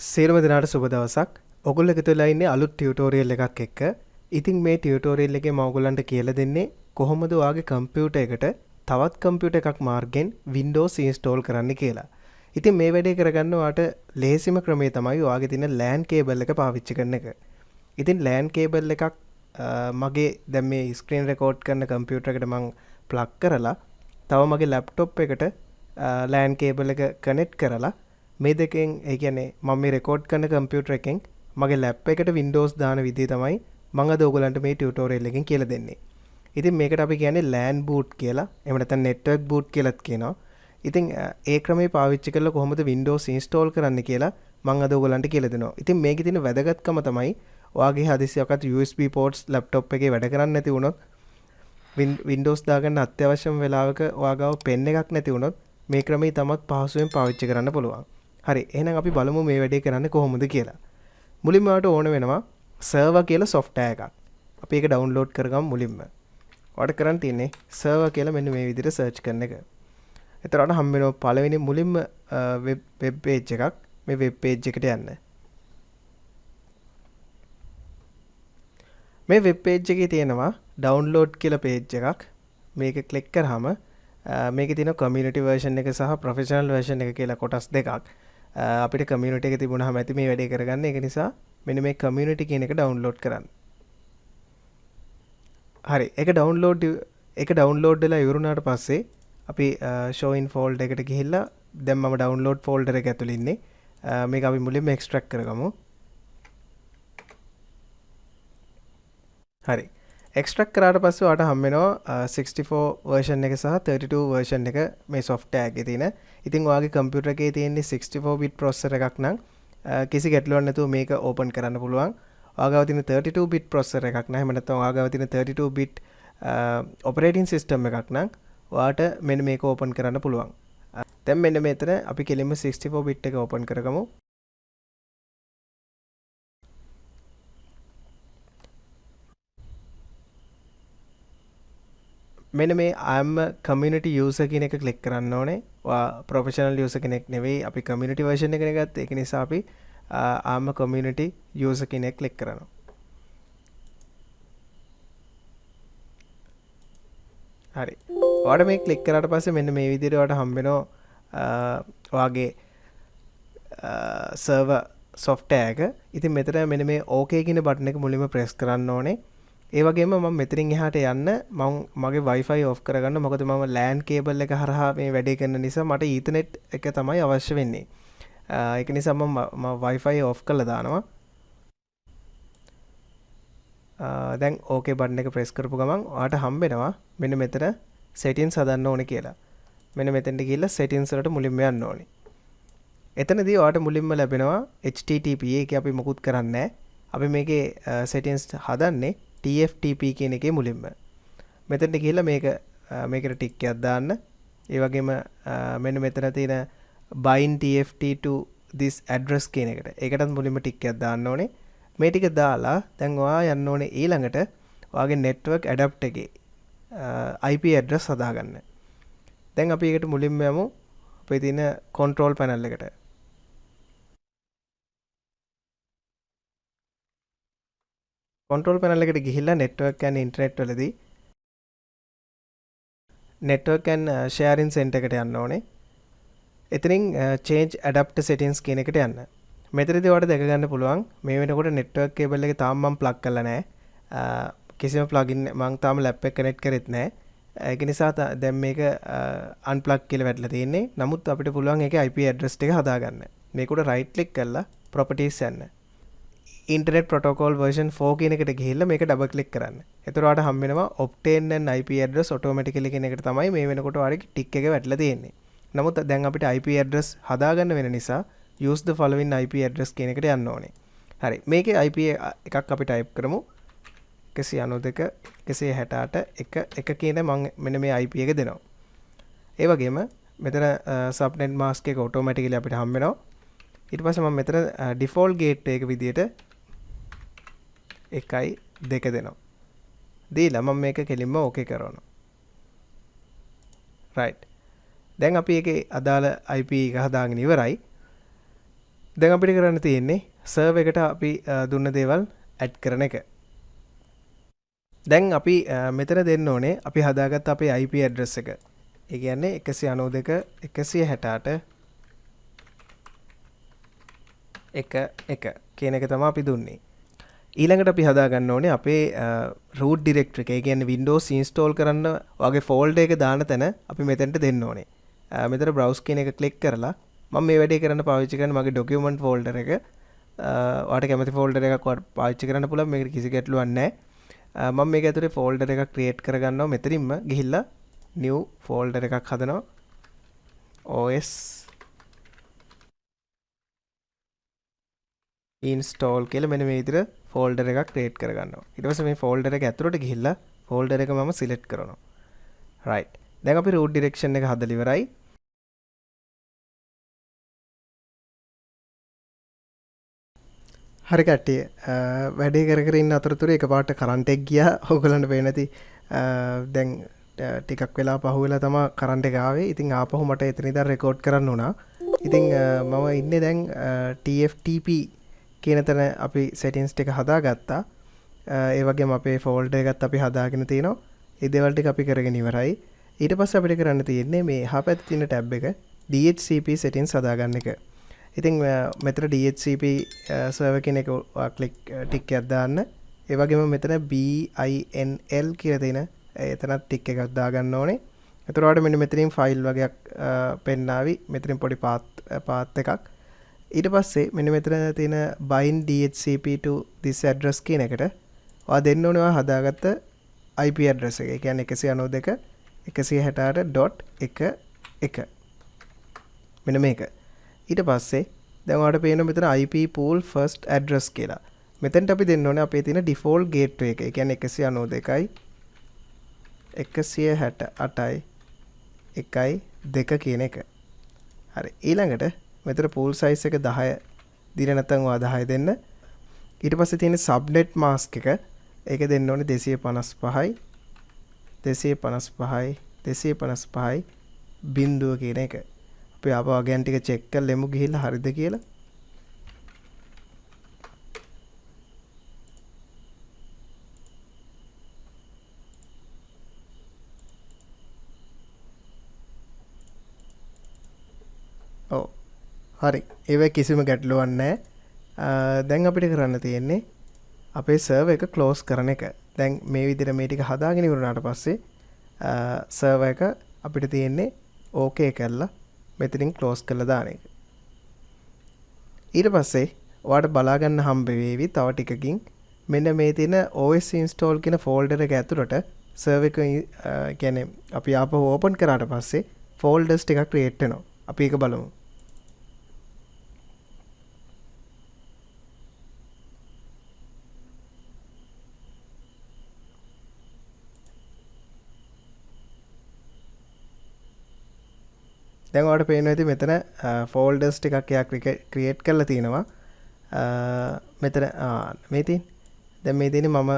සියලුම දෙනාට සුබ දවසක්. ඔගොල්ලෝ එකතු වෙලා ඉන්නේ අලුත් ටියුටෝරියල් එකක් එක්ක. ඉතින් මේ ටියුටෝරියල් එකේ මම ඔයගොල්ලන්ට කියලා දෙන්නේ කොහොමද ඔයාගේ කම්පියුටර් එකට තවත් කම්පියුටර් එකක් මාර්ගෙන් Windows install කරන්න කියලා. ඉතින් මේ වැඩේ කරගන්න ඔයාට ලේසිම ක්‍රමය තමයි ඔයාගේ තියෙන LAN cable එක පාවිච්චි කරන එක. ඉතින් LAN cable එකක් මගේ දැන් මේ ස්ක්‍රීන් රෙකෝඩ් කරන කම්පියුටර් එකට මම ප්ලග් කරලා තව මගේ ලැප්ටොප් එකට LAN cable එක කනෙක්ට් කරලා මේ දෙකෙන් ඒ කියන්නේ මම මේ රෙකෝඩ් කරන කම්පියුටර් එකෙන් මගේ ලැප් එකට Windows දාන විදිය තමයි මම අද ඔයගලන්ට මේ ටියුටෝරියල් එකෙන් කියලා දෙන්නේ. ඉතින් මේකට අපි කියන්නේ LAN boot කියලා. එහෙම නැත්නම් network boot කියලාත් කියනවා. ඉතින් ඒ ක්‍රමේ පාවිච්චි කරලා කොහොමද Windows install කරන්න කියලා මම අද ඔයගලන්ට කියලා දෙනවා. ඉතින් මේකේ තියෙන වැදගත්කම තමයි ඔයාගේ හදිසියකට USB ports laptop එකේ වැඩ කරන්නේ නැති වුණොත් Windows දාගන්න අත්‍යවශ්‍යම වෙලාවක ඔයාගාව pen එකක් නැති වුණොත් මේ ක්‍රමේ තමත් පහසුවෙන් පාවිච්චි කරන්න පුළුවන්. හරි එහෙනම් අපි බලමු මේ වැඩේ කරන්නේ කොහොමද කියලා. මුලින්ම ඔයාලට ඕන වෙනවා සර්වර් කියලා software එකක්. අපි ඒක download කරගමු මුලින්ම. ඔයාලට කරන්න තියෙන්නේ සර්වර් කියලා මෙන්න මේ විදිහට search කරන එක. එතකොට හම්බ වෙනවා පළවෙනි මුලින්ම web page එකක්. මේ web page එකට යන්න. මේ web page එකේ තියෙනවා download කියලා page එකක්. මේක click කරාම මේකේ තියෙන community version එක සහ professional version එක කියලා කොටස් දෙකක්. අපිට community එක තිබුණාම ඇති මේ වැඩේ කරගන්න. ඒක නිසා මෙන්න මේ community කියන එක download කරන්න. හරි. ඒක download වෙලා ඉවරුනාට පස්සේ අපි show in folder එකට ගිහිල්ලා දැන් මම download folder එක ඇතුළේ ඉන්නේ. මේක අපි මුලින්ම extract කරගමු. හරි. extract කරාට පස්සේ ඔයාලට හම්බ වෙනවා 64 version එක සහ 32 version එක මේ software එකේ තියෙන. ඉතින් ඔයාගේ computer එකේ තියෙන්නේ 64 bit processor එකක් නම් කිසි ගැටලුවක් නැතුව මේක open කරන්න පුළුවන්. ඔයාගාව තියෙන 32 bit processor එකක් නම් එහෙම නැත්නම් ඔයාගාව තියෙන 32 bit operating system එකක් නම් ඔයාට මෙන්න මේක open කරන්න පුළුවන්. දැන් මෙන්න මෙතන අපි කෙලින්ම 64 bit එක open කරගමු. මෙන්න මේ I'm a community user කියන එක ක්ලික් කරන්න ඕනේ. ඔයා professional user කෙනෙක් නෙවෙයි. අපි community version එකනේ ගත්තේ. ඒක නිසා අපි I'm a community user කියන එක ක්ලික් කරනවා. හරි. ඔයාට මේ ක්ලික් කරාට පස්සේ මෙන්න මේ විදිහට ඔයාට හම්බ වෙනවා ඔයාගේ server software එක. ඉතින් මෙතන මෙන්න මේ OK කියන බටන් එක මුලින්ම press කරන්න ඕනේ. ඒ වගේම මම මෙතනින් එහාට යන්න මම මගේ Wi-Fi off කරගන්න. මොකද මම LAN cable එක හරහා මේ වැඩේ කරන නිසා මට Ethernet එක තමයි අවශ්‍ය වෙන්නේ. ඒක නිසා මම Wi-Fi off කරලා දානවා. දැන් OK බටන් එක press කරපු ගමන් ඔයාට හම්බ වෙනවා මෙන්න මෙතන settings හදන්න ඕනේ කියලා. මෙන්න මෙතෙන්ට ගිහිල්ලා settings වලට මුලින්ම යන්න ඕනේ. එතනදී ඔයාට මුලින්ම ලැබෙනවා HTTP. ඒක අපි මොකුත් කරන්නේ නැහැ. අපි මේකේ settings හදන්නේ TFTP කියන එකේ මුලින්ම. මෙතනට ගිහිල්ලා මේකට ටික් එකක් දාන්න. ඒ වගේම මෙන්න මෙතන තියෙන bind TFT to this address කියන එකට. ඒකටත් මුලින්ම ටික් එකක් දාන්න ඕනේ. මේ ටික දාලා දැන් ඔයා යන්න ඕනේ ඊළඟට ඔයාගේ network adapt එකේ IP address හදාගන්න. දැන් අපි ඒකට මුලින්ම යමු අපේ තියෙන control panel එකට. control panel එකට ගිහිල්ලා network and internet වලදී network and sharing center එකට යන්න ඕනේ. එතනින් change adapt settings කියන එකට යන්න. මෙතනදී ඔයාලට දැක ගන්න පුළුවන් මේ වෙනකොට network cable එක තාම මම plug කරලා නැහැ. කිසිම plugin මම තාම lap එක connect කරෙත් නැහැ. ඒක නිසා දැන් මේක unplug කියලා වැටලා තියෙන්නේ. නමුත් අපිට පුළුවන් ඒකේ IP address ටික හදාගන්න. මේකට right click කරලා properties යන්න. Internet Protocol version 4 කියන එකට ගිහිල්ලා මේක double click කරන්න. එතකොට ඔයාලට හම්බ වෙනවා obtain an IP address automatically කියන එකට තමයි මේ වෙනකොට ඔයාලගේ ටික් එක වැටලා තියෙන්නේ. නමුත් දැන් අපිට IP address හදාගන්න වෙන නිසා use the following IP address කියන එකට යන්න ඕනේ. හරි. මේකේ IP එකක් අපි type කරමු. 192 168 1 කියන මම මෙන්න මේ IP එක දෙනවා. ඒ වගේම මෙතන subnet mask එක automatically අපිට හම්බ වෙනවා. ඊට පස්සේ මම මෙතන default gateway එක විදියට 1.2 දෙනවා. දීලා මම මේක කෙලින්ම OK කරනවා. right. දැන් අපි ඒකේ අදාළ IP එක හදාගෙන ඉවරයි. දැන් අපිට කරන්න තියෙන්නේ සර්වර් එකට අපි දුන්න දේවල් ඇඩ් කරන එක. දැන් අපි මෙතන දෙන්න ඕනේ අපි හදාගත්ත අපේ IP address එක. ඒ කියන්නේ 192.168.1.1 කියන එක තමයි අපි දුන්නේ. ඊළඟට අපි හදාගන්න ඕනේ අපේ root directory එක. ඒ කියන්නේ Windows install කරන්න වගේ folder එක දාන තැන අපි මෙතනට දෙන්න ඕනේ. මෙතන browse කියන එක click කරලා මම මේ වැඩේ කරන්න පාවිච්චි කරන මගේ document folder එක. ඔයාලට කැමති folder එකක් පාවිච්චි කරන්න පුළුවන්. මේකට කිසි ගැටලුවක් නැහැ. මම මේක ඇතුලේ folder එකක් create කරගන්නවා. මෙතනින්ම ගිහිල්ලා new folder එකක් හදනවා. OS install කියලා මෙන්න මේ විදිහට folder එකක් create කරගන්නවා. ඊට පස්සේ මේ folder එක ඇතුලට ගිහිල්ලා folder එක මම select කරනවා. right. දැන් අපි root direction එක හදලා ඉවරයි. හරි කට්ටිය වැඩේ කර කර ඉන්න අතරතුර එකපාරට කරන්ට් එක ගියා. ඔයගලන්ට පේන්නේ නැති දැන් ටිකක් වෙලා පහුවෙලා තමයි කරන්ට් එක ආවේ. ඉතින් ආපහු මට එතන ඉඳන් රෙකෝඩ් කරන්න උනා. ඉතින් මම ඉන්නේ දැන් TFTP කියන තැන අපි settings ටික හදාගත්තා. ඒ වගේම අපේ folder එකත් අපි හදාගෙන තිනවා. ඒ දේවල් ටික අපි කරගෙන ඉවරයි. ඊට පස්සේ අපිට කරන්න තියෙන්නේ මේ එහා පැත්තේ තියෙන tab එක DHCP settings හදාගන්න එක. ඉතින් මෙතන DHCP server කියන එක ටික් එකක් දාන්න. ඒ වගේම මෙතන BINL කියලා තියෙන එතනත් ටික් එකක් දාගන්න ඕනේ. එතකොට මෙන්න මෙතනින් ෆයිල් වගේක් පෙන්නාවි. මෙතනින් පොඩි path එකක්. ඊට පස්සේ මෙන්න මෙතන තියෙන bind DHCP to this address කියන එකට ඔයා දෙන්න ඕනේ ඔයා හදාගත්ත IP address එක. ඒ කියන්නේ 192.168.1.1 මෙන්න මේක. ඊට පස්සේ දැන් ඔයාලට පේනවා මෙතන IP pool first address කියලා. මෙතනට අපි දෙන්න ඕනේ අපේ තියෙන default gateway එක. ඒ කියන්නේ 192.168.1.2 කියන එක. හරි. ඊළඟට මෙතන pool size එක 10 දීලා නැත්නම් ඔයා 10 දෙන්න. ඊට පස්සේ තියෙන subnet mask එක. ඒක දෙන්න ඕනේ 255යි 255යි 255යි බිංදුව කියන එක. අපි ආපහු අගයන් ටික චෙක් කරලෙමු ගිහිල්ලා හරිද කියලා. ඔව්. හරි. ඒවයි කිසිම ගැටලුවක් නැහැ. දැන් අපිට කරන්න තියෙන්නේ අපේ server එක close කරන එක. දැන් මේ විදිහට මේ ටික හදාගෙන ඉවරනාට පස්සේ server එක අපිට තියෙන්නේ okay කරලා මෙතනින් close කරලා දාන එක. ඊට පස්සේ ඔයාලට බලා ගන්න හම්බ වෙවි තව ටිකකින් මෙන්න මේ තියෙන OS install කියන folder එක ඇතුළට server එක කියන්නේ අපි ආපහු open කරාට පස්සේ folders ටිකක් create වෙනවා. අපි ඒක බලමු. දැන් ඔයාලට පේනවා ඉතින් මෙතන folders ටිකක් එයා create කරලා තිනවා. මෙතන මේ තියෙන. දැන් මේ තියෙන්නේ මම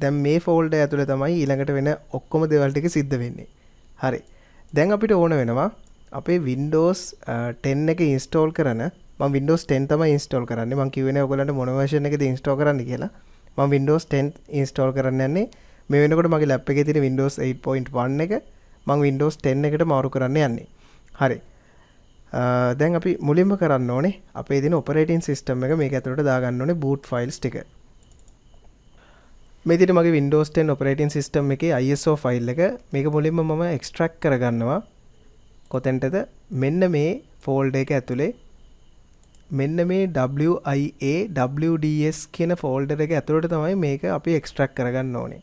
දැන් මේ folder ඇතුලේ තමයි ඊළඟට වෙන ඔක්කොම දේවල් ටික සිද්ධ වෙන්නේ. හරි. දැන් අපිට ඕන වෙනවා අපේ Windows 10 එක install කරන මම Windows 10 තමයි install කරන්නේ. මම කියුවේ ඔයගලන්ට මොන version එකද install කරන්න කියලා. මම Windows 10 install කරන්න යන්නේ. මේ වෙනකොට මගේ lap එකේ තියෙන Windows 8.1 එක මම Windows 10 එකට මාරු කරන්න යන්නේ. හරි. දැන් අපි මුලින්ම කරන්න ඕනේ අපේ දින operating system එක මේක ඇතුළට දාගන්න ඕනේ boot files ටික. මේ විදිහට මගේ Windows 10 operating system එකේ ISO file එක මේක මුලින්ම මම extract කරගන්නවා. කොතෙන්ටද? මෙන්න මේ folder එක ඇතුලේ මෙන්න මේ WIA WDS කියන folder එක ඇතුළට තමයි මේක අපි extract කරගන්න ඕනේ.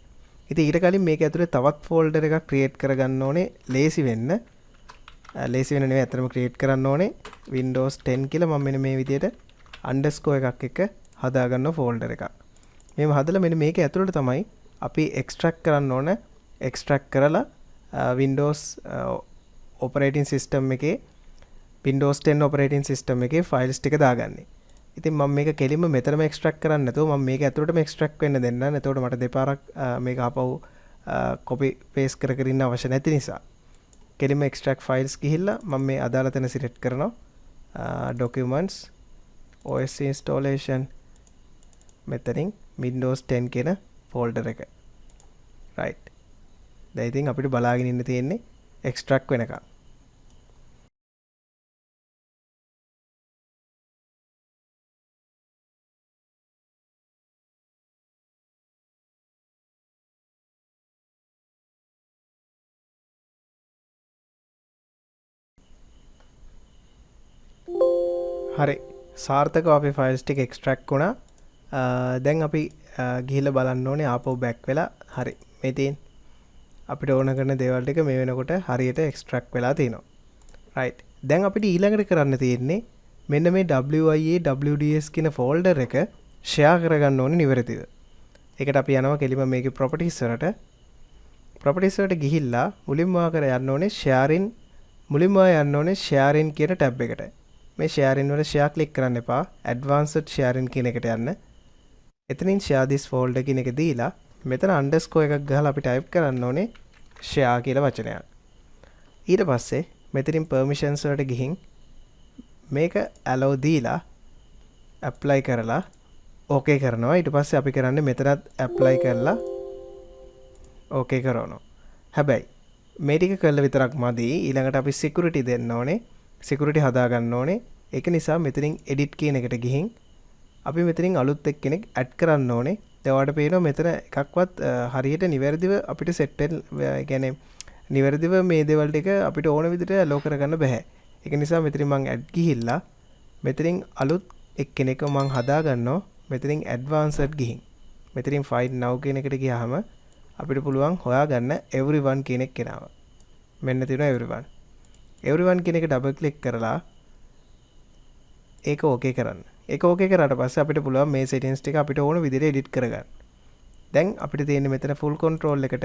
ඉතින් ඊට කලින් මේක ඇතුලේ තවත් folder එකක් create කරගන්න ඕනේ ලේසි වෙන්න. ලේසි වෙන නෙවෙයි අතරම create කරන්න ඕනේ Windows 10 කියලා මම මෙන්න මේ විදිහට underscore එකක් එක්ක හදාගන්න folder එකක්. මේව හදලා මෙන්න මේක ඇතුළට තමයි අපි extract කරන්න ඕන. extract කරලා Windows operating system එකේ Windows 10 operating system එකේ files ටික දාගන්නේ. ඉතින් මම මේක කෙලින්ම මෙතනම extract කරන්නේ නැතුව මම මේක ඇතුළටම extract වෙන්න දෙන්න. එතකොට මට දෙපාරක් මේක ආපහු copy paste කර කර ඉන්න අවශ්‍ය නැති නිසා. කෙලින්ම extract files ගිහිල්ලා මම මේ අදාළ තැන select කරනවා. documents OS installation මෙතනින් Windows 10 කියන ෆෝල්ඩර් එක. right. දැන් ඉතින් අපිට බලාගෙන ඉන්න තියෙන්නේ extract වෙනකන්. හරි සාර්ථකව අපේ ෆයිල්ස් ටික එක්ස්ට්‍රැක්ට් වුණා. දැන් අපි ගිහිල්ලා බලන්න ඕනේ ආපහු බෑක් වෙලා. හරි මේ තියෙන අපිට ඕන කරන දේවල් ටික මේ වෙනකොට හරියට එක්ස්ට්‍රැක්ට් වෙලා තියෙනවා. right. දැන් අපිට ඊළඟට කරන්න තියෙන්නේ මෙන්න මේ WIA WDS කියන ෆෝල්ඩර් එක ෂෙයා කරගන්න ඕනේ නිවැරදිව. ඒකට අපි යනවා කෙලිම මේකේ properties වලට. properties වලට ගිහිල්ලා මුලින්ම කර යන්න ඕනේ sharing කියන ටැබ් එකට. මේ sharing වල share click කරන්න එපා. advanced sharing කියන එකට යන්න. එතනින් share this folder කියන එක දීලා මෙතන underscore එකක් ගහලා අපි type කරන්න ඕනේ share කියලා වචනයක්. ඊට පස්සේ මෙතනින් permissions වලට ගිහින් මේක allow දීලා apply කරලා okay කරනවා. ඊට පස්සේ අපි කරන්නේ මෙතනත් apply කරලා okay කරනවා. හැබැයි මේ ටික කළා විතරක් මදි. ඊළඟට අපි security දෙන්න ඕනේ. security හදා ගන්න ඕනේ. ඒක නිසා මෙතනින් edit කියන එකට ගිහින් අපි මෙතනින් අලුත් එක්කෙනෙක් add කරන්න ඕනේ. දැන් ඔයාලට පේනවා මෙතන එකක්වත් හරියට නිවැරදිව අපිට set කියන්නේ නිවැරදිව මේ දේවල් ටික අපිට ඕන විදිහට allow කරගන්න බෑ. ඒක නිසා මෙතනින් මම add ගිහිල්ලා මෙතනින් අලුත් එක්කෙනෙක්ව මම හදා ගන්නවා. මෙතනින් advanced ගිහින් මෙතනින් find now කියන එකට ගියාම අපිට පුළුවන් හොයාගන්න everyone කියන එක කෙනාව. මෙන්න තියෙනවා everyone. everyone කියන එක double click කරලා ඒක okay කරන්න. ඒක okay කරාට පස්සේ අපිට පුළුවන් මේ settings ටික අපිට ඕන විදිහට edit කරගන්න. දැන් අපිට තියෙන්නේ මෙතන full control එකට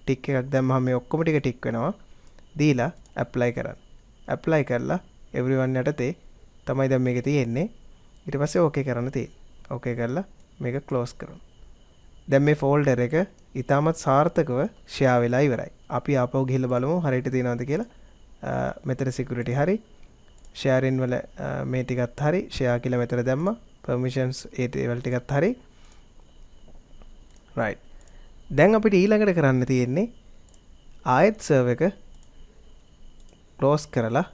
tick එකක් දැම්මම මේ ඔක්කොම ටික tick වෙනවා. දීලා apply කරන්න. apply කරලා everyone යටතේ තමයි දැන් මේක තියෙන්නේ. ඊට පස්සේ okay කරන්න තියෙන්නේ. okay කරලා මේක close කරනවා. දැන් මේ folder එක ඊටමත් සාර්ථකව share වෙලා ඉවරයි. අපි ආපහු ගිහිල්ලා බලමු හරියට තියෙනවද කියලා. මෙතන security හරි sharing වල මේ ටිකත් හරි share කියලා මෙතන දැම්මා permissions ඒ වල ටිකත් හරි right. දැන් අපිට ඊළඟට කරන්න තියෙන්නේ ආයෙත් server එක close කරලා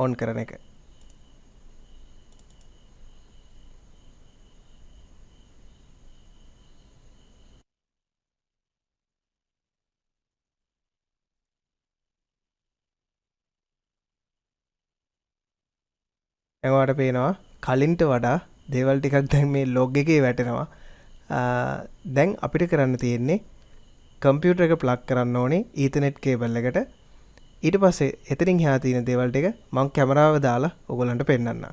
on කරන එක. එවාට පේනවා කලින්ට වඩා දේවල් ටිකක් දැන් මේ log එකේ වැටෙනවා. දැන් අපිට කරන්න තියෙන්නේ කම්පියුටර් එක plug කරන්න ඕනේ Ethernet cable එකට. ඊට පස්සේ එතනින් එහා තියෙන දේවල් ටික මම කැමරාව දාලා ඔයගලන්ට පෙන්නන්නම්.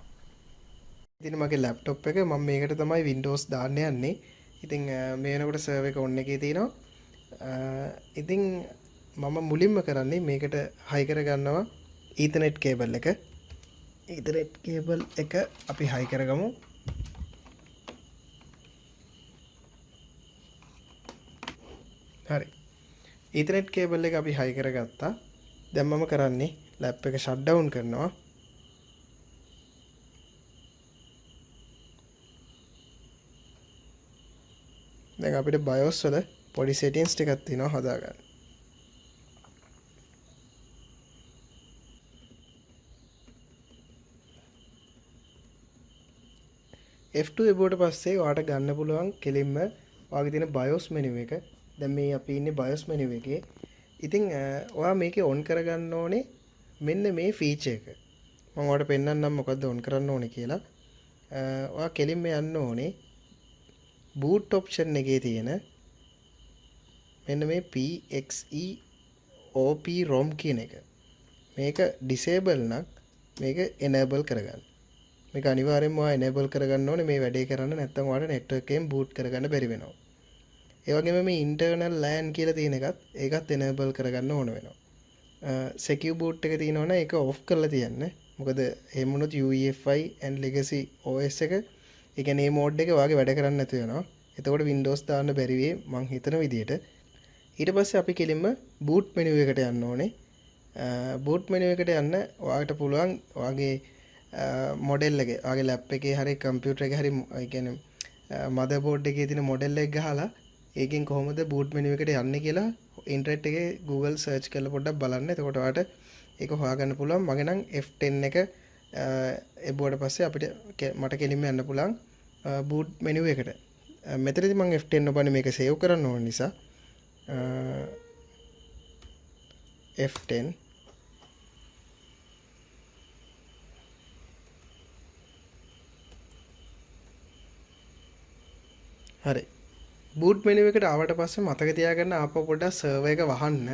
ඉතින් මගේ laptop එක මම මේකට තමයි Windows දාන්න යන්නේ. ඉතින් මේ වෙනකොට server එක on එකේ තියෙනවා. ඉතින් මම මුලින්ම කරන්නේ මේකට high කරගන්නවා Ethernet cable එක. Ethernet cable එක අපි high කරගමු. හරි. Ethernet cable එක අපි high කරගත්තා. දැන් මම කරන්නේ lap එක shut down කරනවා. දැන් අපිට BIOS වල පොඩි settings ටිකක් තියෙනවා හදාගන්න. F2 එබුවට පස්සේ ඔයාලට ගන්න පුළුවන් කෙලින්ම ඔයාගේ තියෙන BIOS menu එක. දැන් මේ අපි ඉන්නේ BIOS menu එකේ. ඉතින් ඔයා මේකේ on කරගන්න ඕනේ මෙන්න මේ feature එක. මම ඔයාලට පෙන්නන්නම් මොකද්ද on කරන්න ඕනේ කියලා. ඔයා කෙලින්ම යන්න ඕනේ boot option එකේ තියෙන මෙන්න මේ PXE OP ROM කියන එක. මේක disable නම් මේක enable කරගන්න. මේක අනිවාර්යෙන්ම ඔයා enable කරගන්න ඕනේ මේ වැඩේ කරන්න නැත්නම් ඔයාලට network එකෙන් boot කරගන්න බැරි වෙනවා. ඒ වගේම මේ internal LAN කියලා තියෙන ඒකත් enable කරගන්න ඕන වෙනවා. secure boot එක තියෙනවනේ ඒක off කරලා තියන්න. මොකද එහෙම වුණොත් UEFI and legacy OS එක ඒ කියන්නේ මේ mode එක ඔයාගේ වැඩ කරන්නේ නැතු වෙනවා. එතකොට Windows දාන්න බැරි වෙයි මං හිතන විදියට. ඊට පස්සේ අපි කෙලින්ම boot menu එකට යන්න ඕනේ. boot menu එකට යන්න ඔයාලට පුළුවන් ඔයාගේ මොඩෙල් එක වගේ ලැප් එකේ හරි කම්පියුටර් එකේ හරි ඒ කියන්නේ මදර්බෝඩ් එකේ තියෙන මොඩෙල් එක ගහලා ඒකෙන් කොහොමද බූට් මෙනු එකට යන්නේ කියලා ඉන්ටර්නෙට් එකේ Google search කරලා පොඩ්ඩක් බලන්න. එතකොට ඔයාලට ඒක හොයාගන්න පුළුවන්. මගේ නම් F10 එක එබුවට පස්සේ අපිට මට කෙලින්ම යන්න පුළුවන් බූට් මෙනු එකට. මෙතනදී මම F10 ඔබනේ මේක සේව් කරන්න ඕන නිසා F10 හරි බූට් මෙනු එකට ආවට පස්සේ මතක තියාගන්න ආපහු පොඩ්ඩක් සර්වර් එක වහන්න.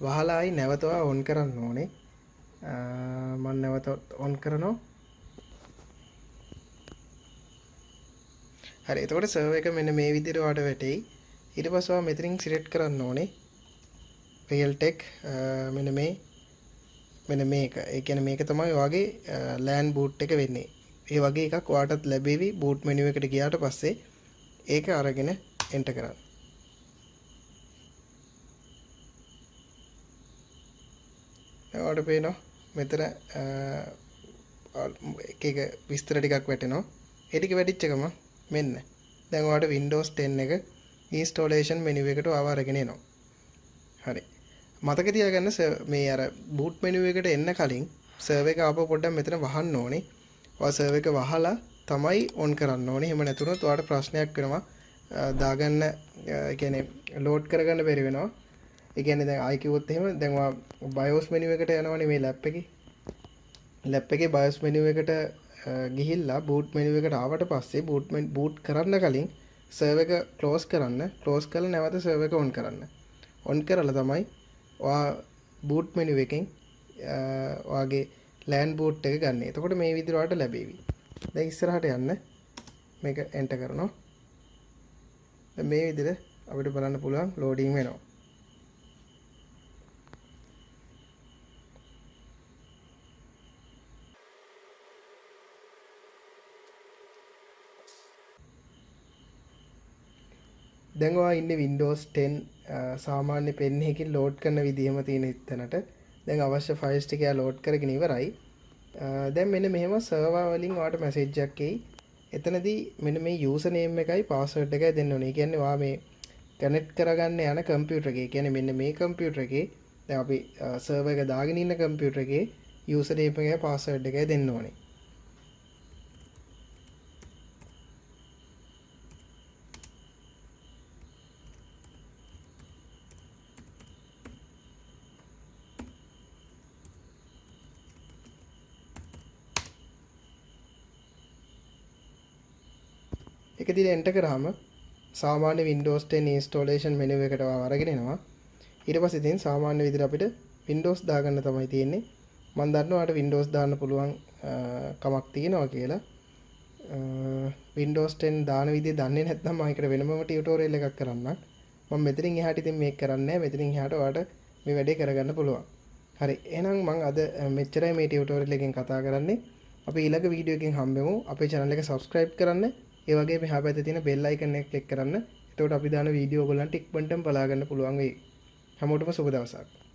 වහලා ආයි නැවත ඔන් කරන්න ඕනේ. මම නැවත ඔන් කරනවා. හරි එතකොට සර්වර් එක මෙන්න මේ විදිහට ඔයාලට වැටෙයි. ඊට පස්සේ ඔයා මෙතනින් සිලෙක්ට් කරන්න ඕනේ Realtek මෙන්න මේක. ඒ කියන්නේ මේක තමයි ඔයාගේ LAN boot එක වෙන්නේ. ඒ වගේ එකක් ඔයාටත් ලැබෙවි boot menu එකට ගියාට පස්සේ ඒක අරගෙන එන්ටර් කරන්න. ඔයාලට පේනවා මෙතන එක විස්තර ටිකක් වැටෙනවා. ඒ ටික වැටිච්ච ගම මෙන්න. දැන් ඔයාලට Windows 10 එක installation menu එකට ආව අරගෙන එනවා. හරි. මතක තියාගන්න මේ අර boot menu එකට එන්න කලින් server එක ආපහු පොඩ්ඩක් මෙතන වහන්න ඕනේ. ඔයා server එක වහලා තමයි on කරන්න ඕනේ. එහෙම නැතුනොත් ඔයාලට ප්‍රශ්නයක් වෙනවා. දාගන්න ඒ කියන්නේ load කරගන්න බැරි වෙනවා. ඒ කියන්නේ දැන් ආයි කිව්වොත් එහෙම දැන් ඔයා BIOS menu එකට යනවනේ මේ lap එකේ. lap එකේ BIOS menu එකට ගිහිල්ලා boot menu එකට ආවට පස්සේ boot කරන්න කලින් server එක close කරන්න. close කරලා නැවත server එක on කරන්න. on කරලා තමයි ඔයා boot menu එකෙන් ඔයාගේ LAN boot එක ගන්න. එතකොට මේ විදිහට ඔයාලට ලැබෙවි. දැන් ඉස්සරහට යන්න මේක enter කරනවා. දැන් මේ විදිහට අපිට බලන්න පුළුවන් loading වෙනවා. දැන් ඔයා ඉන්නේ Windows 10 සාමාන්‍ය පෙන් එකකින් load කරන විදිහම තියෙන ඉතනට. දැන් අවශ්‍ය files ටික load කරගෙන ඉවරයි. දැන් මෙන්න මෙහෙම server වලින් ඔයාලට message එකක් එයි. එතනදී මෙන්න මේ user name එකයි password එකයි දෙන්න ඕනේ. ඒ කියන්නේ ඔයා මේ connect කරගන්න යන computer එකේ. ඒ කියන්නේ මෙන්න මේ computer එකේ දැන් අපි server එක දාගෙන ඉන්න computer එකේ user name එකයි password එකයි දෙන්න ඕනේ. එක දිහා එන්ටර් කරාම සාමාන්‍ය Windows 10 installation menu එකට අරගෙන එනවා. ඊට පස්සේ ඉතින් සාමාන්‍ය විදිහට අපිට Windows දාගන්න තමයි තියෙන්නේ. මම දන්නවා ඔයාලට Windows දාන්න පුළුවන් කමක් තියෙනවා කියලා. Windows 10 දාන විදිහ දන්නේ නැත්නම් මම ඒකට වෙනම ටියුටෝරියල් එකක් කරන්නම්. මම මෙතනින් එහාට ඉතින් මේක කරන්නේ නැහැ. මෙතනින් එහාට ඔයාලට මේ වැඩේ කරගන්න පුළුවන්. හරි. එහෙනම් මම අද මෙච්චරයි මේ ටියුටෝරියල් එකෙන් කතා කරන්නේ. අපි ඊළඟ වීඩියෝ එකකින් හම්බෙමු. අපේ channel එක subscribe කරන්න. ඒ වගේ මෙහා පැත්තේ තියෙන bell icon එක click කරන්න. එතකොට අපි දාන වීඩියෝ ඔයගොල්ලන්ට ඉක්මනටම බලා ගන්න පුළුවන් වෙයි. හැමෝටම සුබ දවසක්.